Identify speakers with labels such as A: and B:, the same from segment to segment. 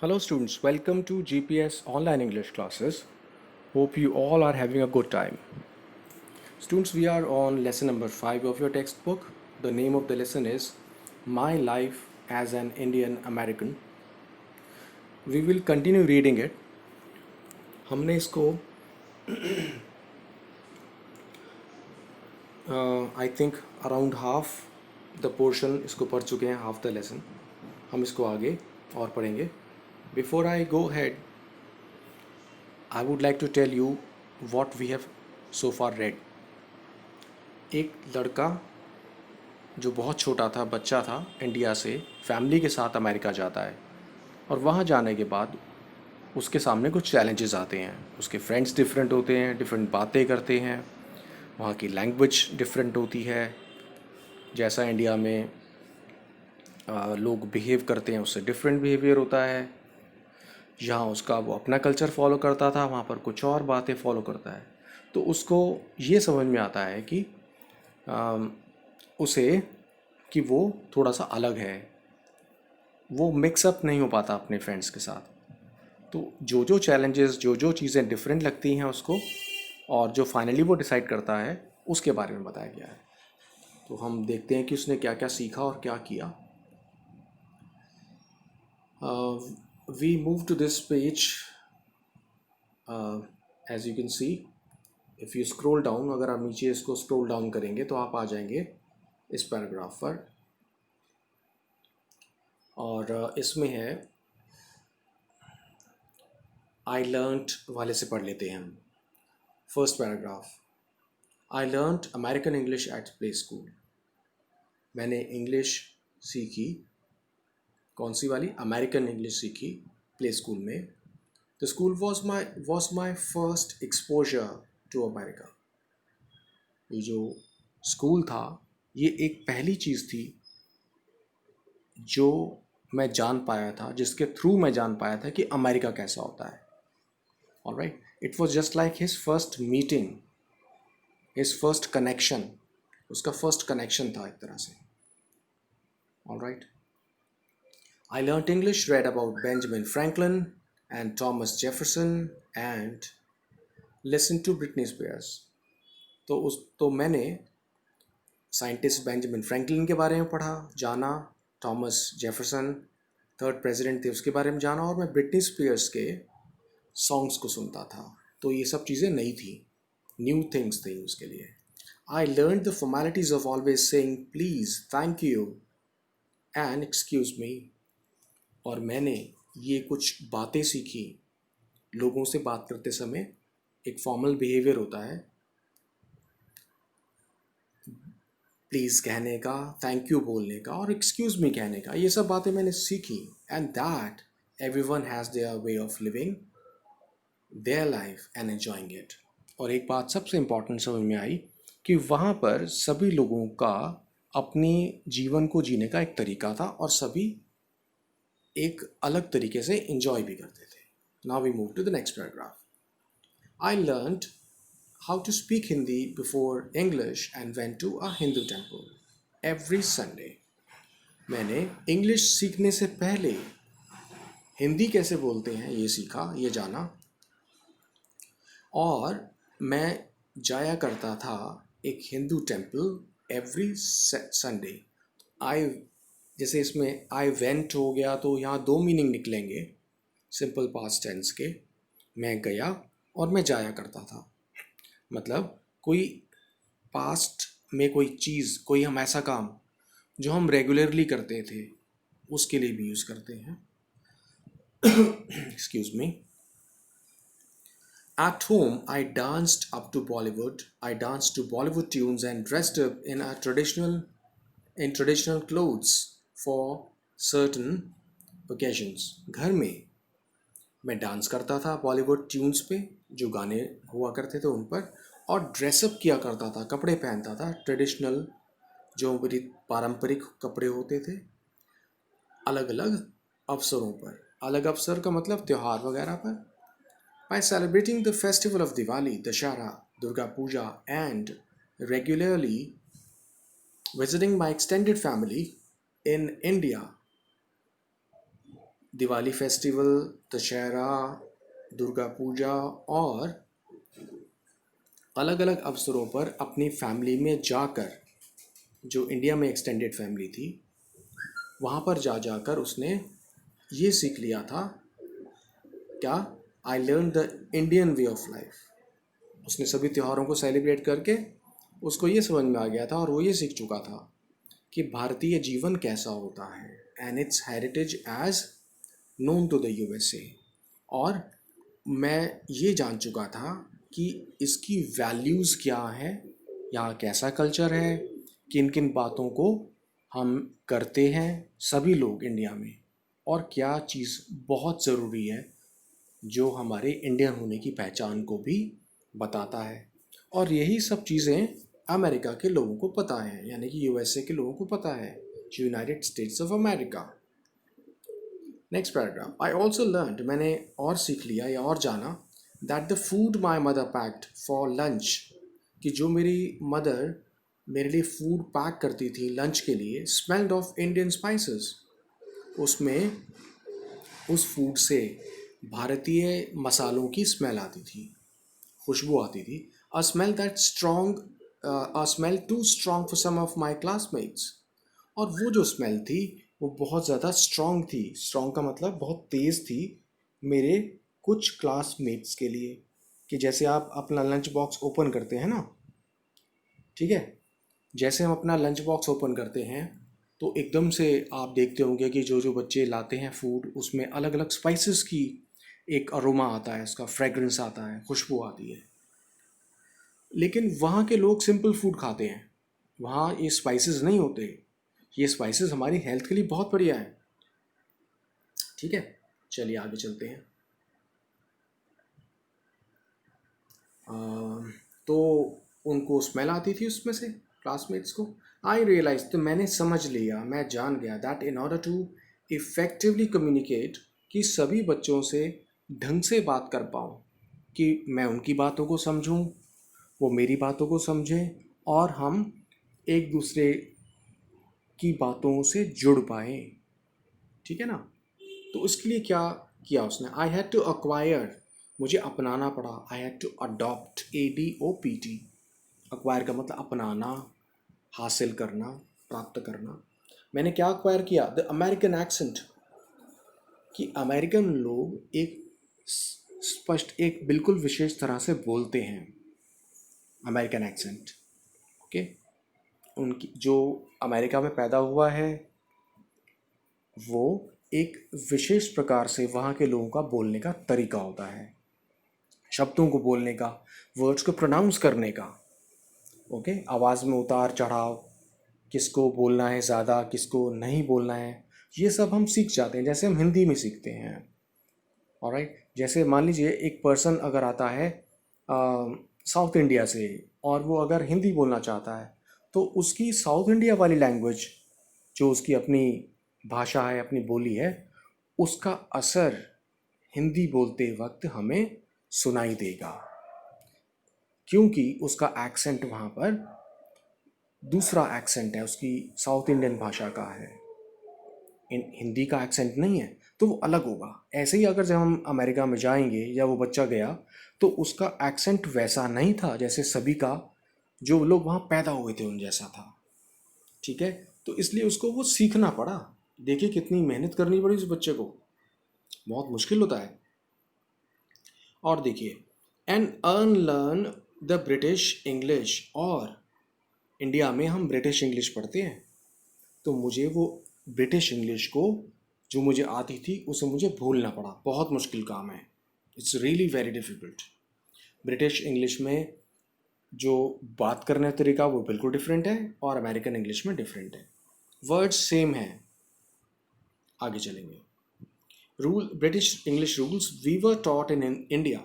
A: Hello students, welcome to GPS online English classes. Hope you all are having a good time. Students, we are on lesson number 5 of your textbook. The name of the lesson is My Life as an Indian American. We will continue reading it. हमने इसको I think around half the portion इसको पढ़ चुके हैं, half the lesson. हम इसको आगे और पढ़ेंगे. Before I go head, I would like to tell you what we have so far read. एक लड़का जो बहुत छोटा था, बच्चा था, इंडिया से फैमिली के साथ अमेरिका जाता है और वहाँ जाने के बाद उसके सामने कुछ चैलेंजेस आते हैं. उसके फ्रेंड्स डिफरेंट होते हैं, डिफरेंट बातें करते हैं, वहाँ की लैंग्वेज डिफरेंट होती है. जैसा इंडिया में लोग बिहेव करते हैं उससे डिफरेंट बिहेवियर होता है. यहाँ उसका वो अपना कल्चर फॉलो करता था, वहाँ पर कुछ और बातें फॉलो करता है. तो उसको ये समझ में आता है कि उसे कि वो थोड़ा सा अलग है, वो मिक्सअप नहीं हो पाता अपने फ्रेंड्स के साथ. तो जो जो चैलेंजेस, जो जो चीज़ें डिफरेंट लगती हैं उसको, और जो फाइनली वो डिसाइड करता है, उसके बारे में बताया गया है. तो हम देखते हैं कि उसने क्या क्या सीखा और क्या किया. We move to this page. As you can see, if you scroll down, अगर आप नीचे इसको स्क्रॉल डाउन करेंगे तो आप आ जाएंगे इस पैराग्राफ पर. और इसमें है आई लर्नड वाले से पढ़ लेते हैं हम. First paragraph, I learned American English at play school. मैंने इंग्लिश सीखी, कौन सी वाली? अमेरिकन इंग्लिश सीखी प्ले स्कूल में. The school was my first exposure to America. ये जो स्कूल था, ये एक पहली चीज़ थी जो मैं जान पाया था, जिसके थ्रू मैं जान पाया था कि अमेरिका कैसा होता है. Alright, it was just like his first meeting, his first connection. उसका फर्स्ट कनेक्शन था एक तरह से. Alright, I learnt English, read about Benjamin Franklin and Thomas Jefferson and listened to Britney Spears. तो मैंने साइंटिस्ट बेंजामिन फ्रैंकलिन के बारे में पढ़ा, जाना. थॉमस जेफरसन थर्ड प्रेसिडेंट थे, उसके बारे में जाना. और मैं ब्रिटनी स्पीयर्स के सॉन्ग्स को सुनता था. तो ये सब चीज़ें नई थी, न्यू थिंग्स थी उसके लिए. I learn the formalities of always saying please, thank you and excuse me. और मैंने ये कुछ बातें सीखी. लोगों से बात करते समय एक फॉर्मल बिहेवियर होता है, प्लीज़ कहने का, थैंक यू बोलने का और एक्सक्यूज़ मी कहने का. ये सब बातें मैंने सीखी. And that everyone has their way of living their life and enjoying it. और एक बात सबसे इम्पॉर्टेंट समझ में आई कि वहाँ पर सभी लोगों का अपनी जीवन को जीने का एक तरीका था और सभी एक अलग तरीके से इंजॉय भी करते थे. Now we move to the next paragraph. I learned how to speak Hindi before English and went to a Hindu temple every Sunday. मैंने इंग्लिश सीखने से पहले हिंदी कैसे बोलते हैं ये सीखा, ये जाना. और मैं जाया करता था एक हिंदू टेम्पल एवरी संडे. आई, जैसे इसमें आई वेंट हो गया तो यहाँ दो मीनिंग निकलेंगे सिंपल पास्ट टेंस के. मैं गया और मैं जाया करता था. मतलब कोई पास्ट में कोई चीज़, कोई हम ऐसा काम जो हम रेगुलरली करते थे उसके लिए भी यूज़ करते हैं. Excuse me. At home, I danced up to Bollywood. I danced to Bollywood tunes and dressed up in traditional clothes for certain occasions. घर में मैं डांस करता था बॉलीवुड ट्यून्स पे, जो गाने हुआ करते थे उन पर, और ड्रेसअप किया करता था, कपड़े पहनता था ट्रेडिशनल, जो मेरी पारंपरिक कपड़े होते थे, अलग अलग अवसरों पर. अलग अवसर का मतलब त्यौहार वगैरह पर. By celebrating the festival of Diwali, Dashara, Durga Puja, and regularly visiting my extended family in India, Diwali festival, Dussehra, Durga Puja और अलग अलग अवसरों पर अपनी फैमिली में जाकर, जो इंडिया में एक्सटेंडेड फैमिली थी, वहाँ पर जा जाकर उसने ये सीख लिया था। क्या? I learn the Indian way of life. उसने सभी त्योहारों को सेलिब्रेट करके उसको ये समझ में आ गया था और वो ये सीख चुका था कि भारतीय जीवन कैसा होता है, and its heritage as known to the USA. और मैं ये जान चुका था कि इसकी वैल्यूज़ क्या है, यहाँ कैसा कल्चर है, किन किन बातों को हम करते हैं सभी लोग इंडिया में, और क्या चीज़ बहुत ज़रूरी है जो हमारे इंडियन होने की पहचान को भी बताता है। और यही सब चीज़ें अमेरिका के लोगों को पता है, यानी कि यूएसए के लोगों को पता है, United states of America. Next paragraph. I also learn, मैंने और सीख लिया या और जाना, that the food my mother packed for lunch, कि जो मेरी मदर मेरे लिए फूड पैक करती थी लंच के लिए, स्मेल्ड ऑफ इंडियन स्पाइसेस, उसमें उस फूड से भारतीय मसालों की स्मेल आती थी, खुशबू आती थी। A smell that strong, a smell too strong for some of my classmates. और वो जो स्मेल थी वो बहुत ज़्यादा स्ट्रॉन्ग थी। स्ट्रॉन्ग का मतलब बहुत तेज़ थी मेरे कुछ क्लासमेट्स के लिए। कि जैसे आप अपना लंच बॉक्स ओपन करते हैं ना, ठीक है, जैसे हम अपना लंच बॉक्स ओपन करते हैं तो एकदम से आप देखते होंगे कि जो जो बच्चे लाते हैं फूड, उसमें अलग अलग स्पाइसेस की एक अरोमा आता है, उसका फ्रेगरेंस आता है, खुशबू आती है। लेकिन वहाँ के लोग सिंपल फूड खाते हैं, वहाँ ये स्पाइसेस नहीं होते। ये स्पाइसेस हमारी हेल्थ के लिए बहुत बढ़िया है। ठीक है, चलिए आगे चलते हैं। तो उनको स्मेल आती थी उसमें से, क्लासमेट्स को। आई रियलाइज, तो मैंने समझ लिया, मैं जान गया, that in order to effectively communicate, कि सभी बच्चों से ढंग से बात कर पाऊँ, कि मैं उनकी बातों को समझूं, वो मेरी बातों को समझें, और हम एक दूसरे की बातों से जुड़ पाएँ। ठीक है ना। तो इसके लिए क्या किया उसने? आई हैड टू अक्वायर, मुझे अपनाना पड़ा। I had to adopt, ADOPT। Acquire का मतलब अपनाना, हासिल करना, प्राप्त करना। मैंने क्या अक्वायर किया? द अमेरिकन एक्सेंट, कि अमेरिकन लोग एक स्पष्ट, एक बिल्कुल विशेष तरह से बोलते हैं, अमेरिकन एक्सेंट। ओके, उनकी जो अमेरिका में पैदा हुआ है वो एक विशेष प्रकार से वहाँ के लोगों का बोलने का तरीका होता है, शब्दों को बोलने का, वर्ड्स को प्रोनाउंस करने का। ओके, आवाज़ में उतार चढ़ाव, किसको बोलना है ज़्यादा, किसको नहीं बोलना है, ये सब हम सीख जाते हैं, जैसे हम हिंदी में सीखते हैं। ऑलराइट, जैसे मान लीजिए एक पर्सन अगर आता है साउथ इंडिया से, और वो अगर हिंदी बोलना चाहता है, तो उसकी साउथ इंडिया वाली लैंग्वेज, जो उसकी अपनी भाषा है, अपनी बोली है, उसका असर हिंदी बोलते वक्त हमें सुनाई देगा, क्योंकि उसका एक्सेंट वहाँ पर दूसरा एक्सेंट है, उसकी साउथ इंडियन भाषा का है, हिंदी का एक्सेंट नहीं है, तो वो अलग होगा। ऐसे ही अगर जब हम अमेरिका में जाएंगे या वो बच्चा गया, तो उसका एक्सेंट वैसा नहीं था जैसे सभी का, जो लोग वहाँ पैदा हुए थे उन जैसा था। ठीक है, तो इसलिए उसको वो सीखना पड़ा। देखिए कितनी मेहनत करनी पड़ी उस बच्चे को, बहुत मुश्किल होता है। और देखिए, and unlearn the British English, और इंडिया में हम ब्रिटिश इंग्लिश पढ़ते हैं, तो मुझे वो ब्रिटिश इंग्लिश को जो मुझे आती थी उसे मुझे भूलना पड़ा। बहुत मुश्किल काम है, it's really very difficult. British English में जो बात करने का तरीका वो बिल्कुल डिफरेंट है, और अमेरिकन इंग्लिश में डिफरेंट है। वर्ड्स सेम हैं। आगे चलेंगे। Rule, British English rules we were taught in India,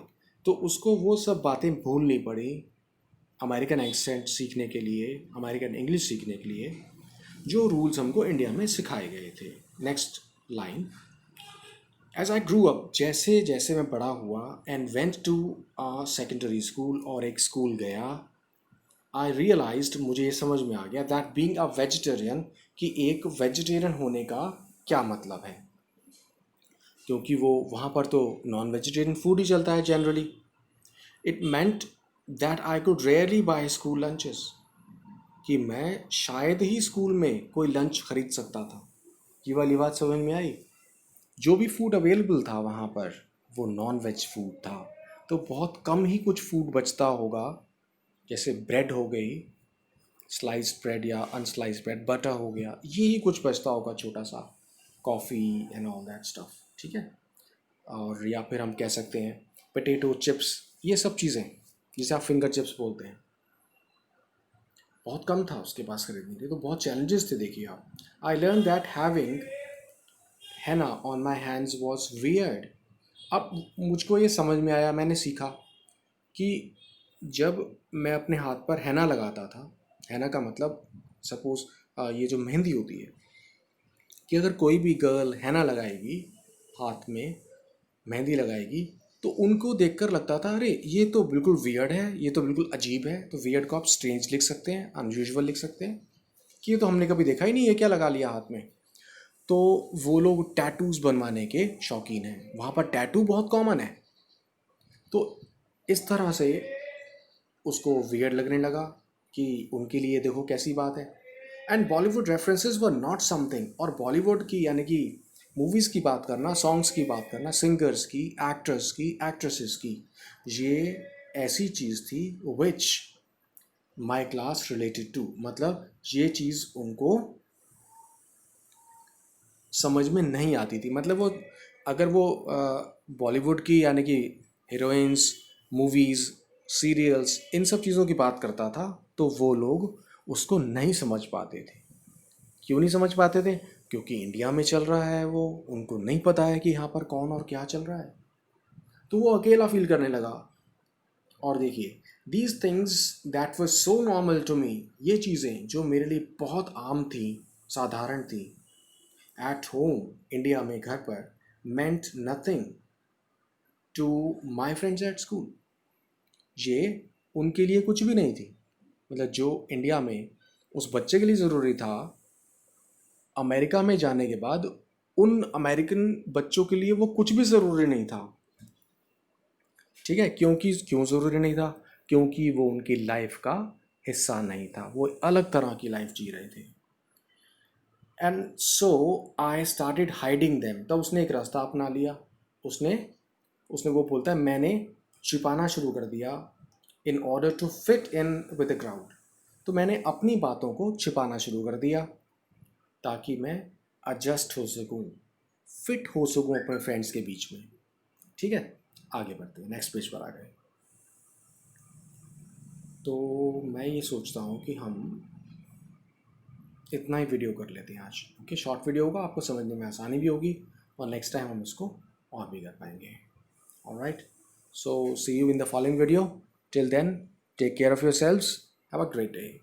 A: तो उसको वो सब बातें भूलनी पड़ी अमेरिकन एक्सेंट सीखने के लिए, अमेरिकन इंग्लिश सीखने के लिए, जो रूल्स हमको इंडिया में सिखाए गए थे। Next line. As I grew up, जैसे जैसे मैं बड़ा हुआ, and went to a secondary school, और एक स्कूल गया, आई रियलाइज्ड, मुझे ये समझ में आ गया, दैट बीइंग अ वेजिटेरियन, कि एक वेजिटेरियन होने का क्या मतलब है। क्योंकि वो वहाँ पर तो नॉन वेजिटेरियन फूड ही चलता है generally. It meant that I could rarely buy school lunches, कि मैं शायद ही स्कूल में कोई लंच खरीद सकता था. ये वाली बात समझ में आई. जो भी फूड अवेलेबल था वहाँ पर वो नॉन वेज फूड था. तो बहुत कम ही कुछ फूड बचता होगा, जैसे ब्रेड हो गई, स्लाइस ब्रेड या अनस्लाइस ब्रेड, बटर हो गया, ये ही कुछ बचता होगा छोटा सा. Coffee and all that stuff. ठीक है. और या फिर हम कह सकते हैं पोटैटो चिप्स, ये सब चीज़ें जिसे आप फिंगर चिप्स बोलते हैं, बहुत कम था उसके पास खरीदने के लिए. तो बहुत चैलेंजेस थे. देखिए आप, आई लर्न दैट हैविंग हैना on my hands was weird. अब मुझको ये समझ में आया, मैंने सीखा कि जब मैं अपने हाथ पर हैना लगाता था, हैना का मतलब सपोज ये जो मेहंदी होती है, कि अगर कोई भी गर्ल हैना लगाएगी, हाथ में मेहंदी लगाएगी, तो उनको देखकर लगता था अरे ये तो बिल्कुल वियर्ड है, ये तो बिल्कुल अजीब है. तो वियर्ड को आप स्ट्रेंज लिख सकते हैं, अनयूजुअल लिख सकते हैं, कि ये तो हमने कभी देखा ही नहीं है, क्या लगा लिया हाथ में. तो वो लोग टैटूज बनवाने के शौकीन हैं, वहाँ पर टैटू बहुत कॉमन है. तो इस तरह से उसको वियर्ड लगने लगा कि उनके लिए देखो कैसी बात है. And Bollywood references were not something. और बॉलीवुड की यानी कि मूवीज़ की बात करना, सॉन्ग्स की बात करना, सिंगर्स की, एक्टर्स की, एक्ट्रेसेस की, ये ऐसी चीज़ थी विच माई क्लास रिलेटेड टू. मतलब ये चीज़ उनको समझ में नहीं आती थी. मतलब वो अगर वो बॉलीवुड की यानी कि हीरोइंस, मूवीज़, सीरियल्स, इन सब चीज़ों की बात करता था, तो वो लोग उसको नहीं समझ पाते थे. क्यों नहीं समझ पाते थे? क्योंकि इंडिया में चल रहा है वो, उनको नहीं पता है कि यहाँ पर कौन और क्या चल रहा है. तो वो अकेला फील करने लगा. और देखिए, these things that were so normal to me, ये चीज़ें जो मेरे लिए बहुत आम थी, साधारण थी, एट होम, इंडिया में घर पर, meant nothing to my friends at school. ये उनके लिए कुछ भी नहीं थी. मतलब जो इंडिया में उस बच्चे के लिए ज़रूरी था, अमेरिका में जाने के बाद उन अमेरिकन बच्चों के लिए वो कुछ भी ज़रूरी नहीं था. ठीक है. क्यों ज़रूरी नहीं था? क्योंकि वो उनकी लाइफ का हिस्सा नहीं था, वो अलग तरह की लाइफ जी रहे थे. And so I started hiding them. तब उसने एक रास्ता अपना लिया. उसने उसने वो बोलता है, मैंने छिपाना शुरू कर दिया in order to fit in with the crowd. तो मैंने अपनी बातों को छिपाना शुरू कर दिया ताकि मैं एडजस्ट हो सकूं, फिट हो सकूं अपने फ्रेंड्स के बीच में. ठीक है. आगे बढ़ते हैं, नेक्स्ट पेज पर आ गए. तो मैं ये सोचता हूँ कि हम इतना ही वीडियो कर लेते हैं आज. ओके, शॉर्ट वीडियो होगा, आपको समझने में आसानी भी होगी, और नेक्स्ट टाइम हम इसको और भी कर पाएंगे. Alright, so see you in the following video. Till then, take care of yourselves. Have a great day.